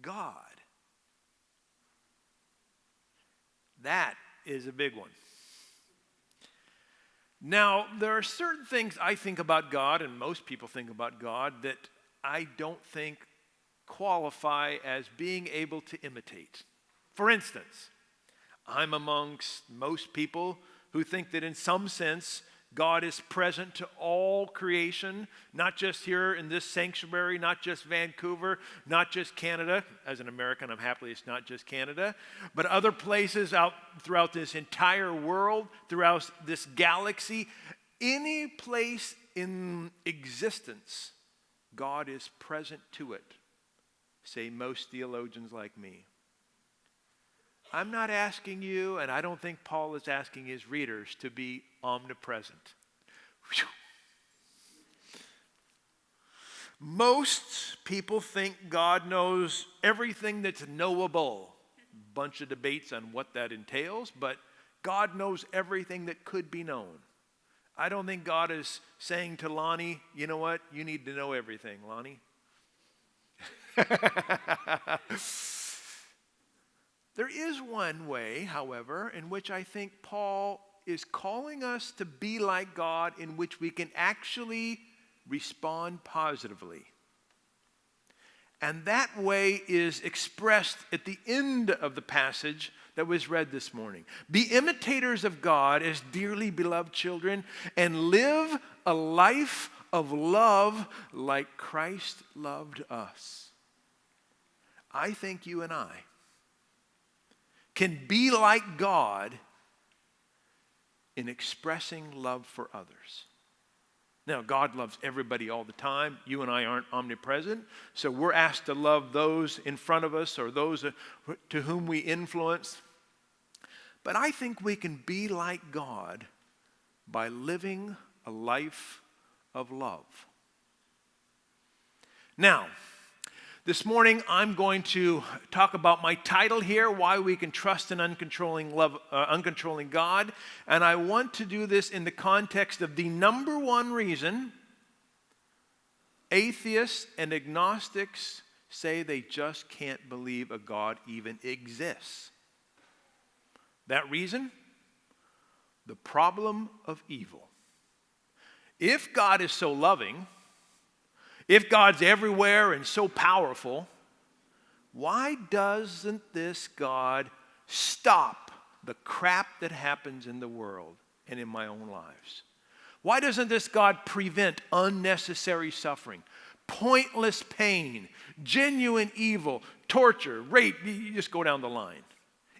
God. That is a big one. Now, there are certain things I think about God, and most people think about God, that I don't think qualify as being able to imitate. For instance, I'm amongst most people who think that in some sense, God is present to all creation, not just here in this sanctuary, not just Vancouver, not just Canada. As an American, I'm happy it's not just Canada, but other places out throughout this entire world, throughout this galaxy. Any place in existence, God is present to it, say most theologians like me. I'm not asking you, and I don't think Paul is asking his readers to be omnipresent. Whew. Most people think God knows everything that's knowable. Bunch of debates on what that entails, but God knows everything that could be known. I don't think God is saying to Lonnie, you know what, you need to know everything, Lonnie. There is one way, however, in which I think Paul is calling us to be like God, in which we can actually respond positively. And that way is expressed at the end of the passage that was read this morning. Be imitators of God as dearly beloved children, and live a life of love like Christ loved us. I think you and I can be like God in expressing love for others. Now, God loves everybody all the time. You and I aren't omnipresent, so we're asked to love those in front of us or those to whom we influence. But I think we can be like God by living a life of love. Now, this morning, I'm going to talk about my title here, Why We Can Trust an Uncontrolling God. And I want to do this in the context of the number one reason atheists and agnostics say they just can't believe a God even exists. That reason? The problem of evil. If God is so loving, if God's everywhere and so powerful, why doesn't this God stop the crap that happens in the world and in my own lives? Why doesn't this God prevent unnecessary suffering, pointless pain, genuine evil, torture, rape? You just go down the line.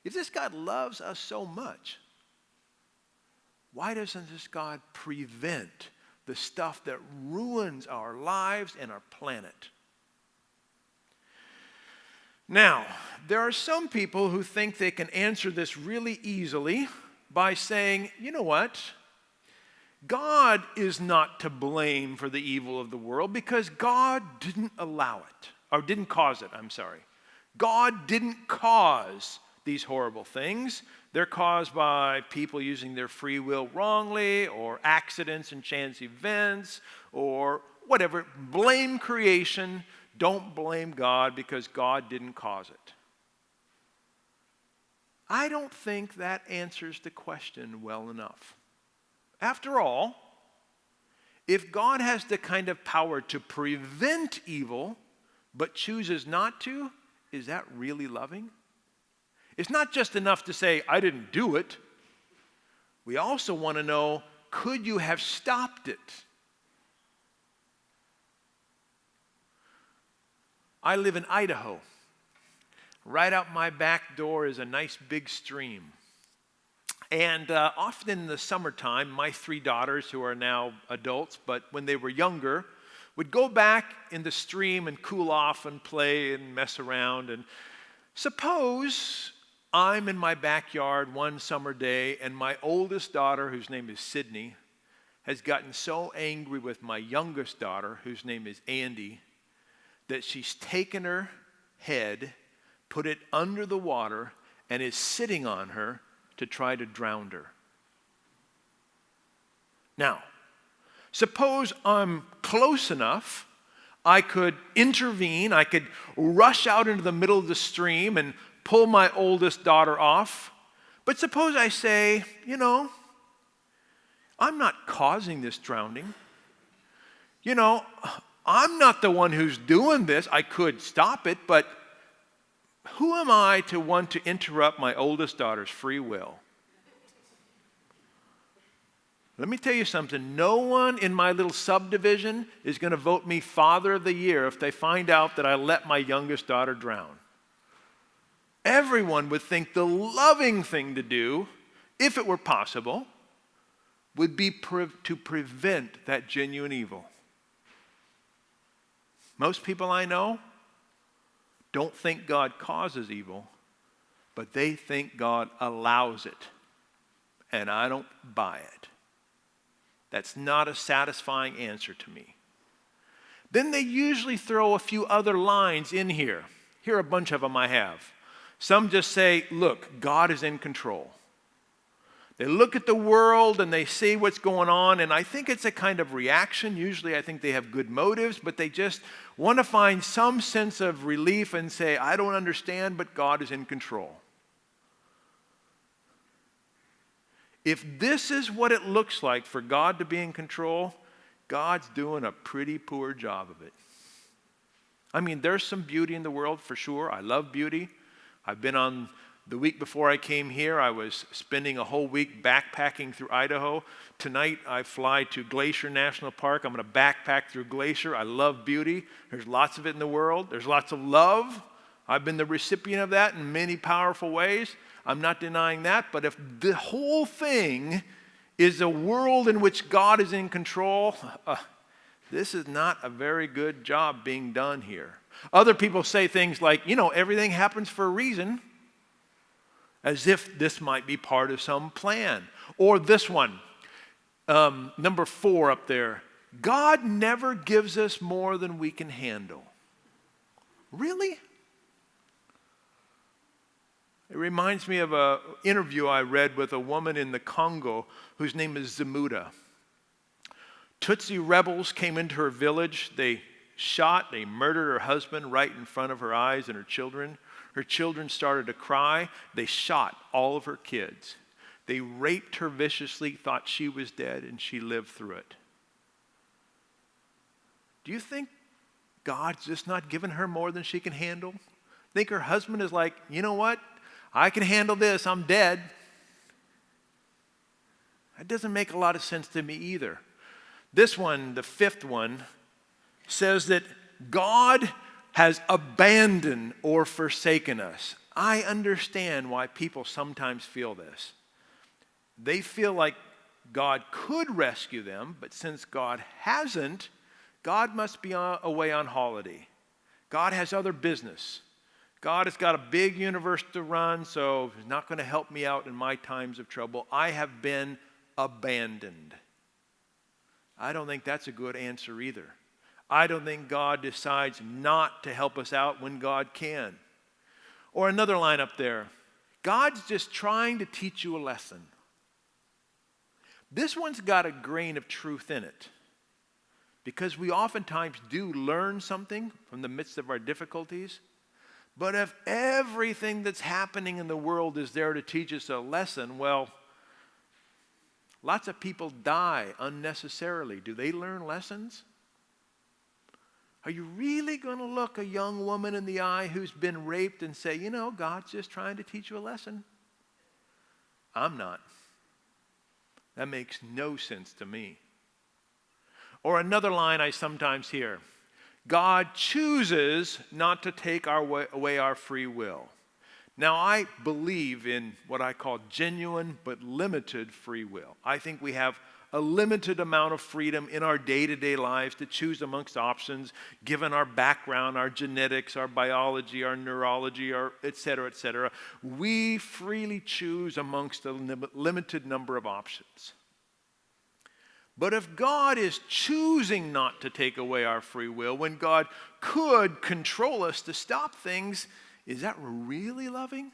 If this God loves us so much, why doesn't this God prevent the stuff that ruins our lives and our planet? Now, there are some people who think they can answer this really easily by saying, you know what? God is not to blame for the evil of the world because God didn't allow it, or didn't cause it, I'm sorry. God didn't cause these horrible things. They're caused by people using their free will wrongly, or accidents and chance events, or whatever. Blame creation. Don't blame God because God didn't cause it. I don't think that answers the question well enough. After all, if God has the kind of power to prevent evil, but chooses not to, is that really loving? It's not just enough to say, I didn't do it. We also want to know, could you have stopped it? I live in Idaho. Right out my back door is a nice big stream. And often in the summertime, my 3 daughters, who are now adults, but when they were younger, would go back in the stream and cool off and play and mess around. And suppose I'm in my backyard one summer day, and my oldest daughter, whose name is Sydney, has gotten so angry with my youngest daughter, whose name is Andy, that she's taken her head, put it under the water, and is sitting on her to try to drown her. Now, suppose I'm close enough, I could intervene. I could rush out into the middle of the stream and pull my oldest daughter off. But suppose I say, I'm not causing this drowning. I'm not the one who's doing this. I could stop it, but who am I to want to interrupt my oldest daughter's free will? Let me tell you something. No one in my little subdivision is going to vote me Father of the Year if they find out that I let my youngest daughter drown. Everyone would think the loving thing to do, if it were possible, would be to prevent that genuine evil. Most people I know don't think God causes evil, but they think God allows it. And I don't buy it. That's not a satisfying answer to me. Then they usually throw a few other lines in here. Here are a bunch of them I have. Some just say, look, God is in control. They look at the world and they see what's going on, and I think it's a kind of reaction. Usually I think they have good motives, but they just want to find some sense of relief and say, I don't understand, but God is in control. If this is what it looks like for God to be in control, God's doing a pretty poor job of it. I mean, there's some beauty in the world for sure. I love beauty. I've been on the week before I came here, I was spending a whole week backpacking through Idaho. Tonight, I fly to Glacier National Park. I'm going to backpack through Glacier. I love beauty. There's lots of it in the world. There's lots of love. I've been the recipient of that in many powerful ways. I'm not denying that. But if the whole thing is a world in which God is in control, this is not a very good job being done here. Other people say things like, everything happens for a reason, as if this might be part of some plan. Or this one, number 4 up there, God never gives us more than we can handle. Really? It reminds me of an interview I read with a woman in the Congo whose name is Zamuda. Tutsi rebels came into her village. They murdered her husband right in front of her eyes and her children. Her children started to cry. They shot all of her kids. They raped her viciously, thought she was dead, and she lived through it. Do you think God's just not giving her more than she can handle? Think her husband is like, you know what? I can handle this. I'm dead. That doesn't make a lot of sense to me either. This one, the 5th one, says that God has abandoned or forsaken us. I understand why people sometimes feel this. They feel like God could rescue them, but since God hasn't, God must be away on holiday. God has other business. God has got a big universe to run, so He's not going to help me out in my times of trouble. I have been abandoned. I don't think that's a good answer either. I don't think God decides not to help us out when God can. Or another line up there, God's just trying to teach you a lesson. This one's got a grain of truth in it, because we oftentimes do learn something from the midst of our difficulties. But if everything that's happening in the world is there to teach us a lesson, well, lots of people die unnecessarily. Do they learn lessons? Are you really going to look a young woman in the eye who's been raped and say, God's just trying to teach you a lesson? I'm not. That makes no sense to me. Or another line I sometimes hear, God chooses not to take away our free will. Now, I believe in what I call genuine but limited free will. I think we have a limited amount of freedom in our day-to-day lives to choose amongst options, given our background, our genetics, our biology, our neurology, our et cetera, et cetera. We freely choose amongst a limited number of options. But if God is choosing not to take away our free will, when God could control us to stop things, is that really loving?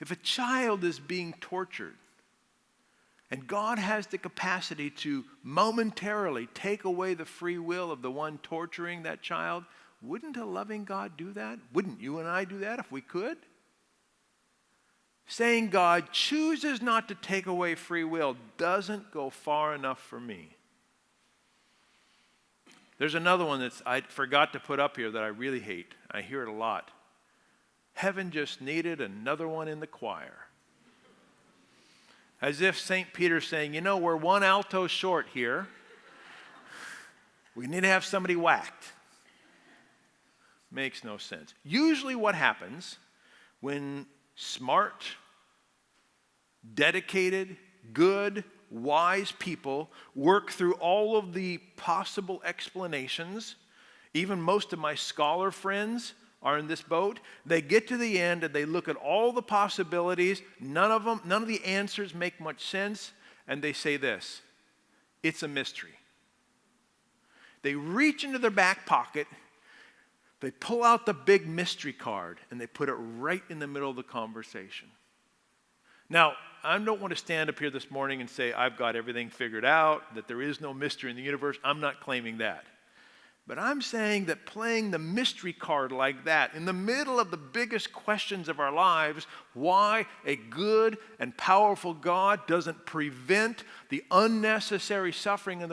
If a child is being tortured, and God has the capacity to momentarily take away the free will of the one torturing that child, wouldn't a loving God do that? Wouldn't you and I do that if we could? Saying God chooses not to take away free will doesn't go far enough for me. There's another one that I forgot to put up here that I really hate. I hear it a lot. Heaven just needed another one in the choir. As if St. Peter's saying, you know, we're one alto short here. We need to have somebody whacked. Makes no sense. Usually what happens when smart, dedicated, good, wise people work through all of the possible explanations, even most of my scholar friends are in this boat, they get to the end and they look at all the possibilities, none of the answers make much sense, and they say this: it's a mystery. They reach into their back pocket, they pull out the big mystery card, and they put it right in the middle of the conversation. Now, I don't want to stand up here this morning and say I've got everything figured out, that there is no mystery in the universe. I'm not claiming that. But I'm saying that playing the mystery card like that in the middle of the biggest questions of our lives, why a good and powerful God doesn't prevent the unnecessary suffering in the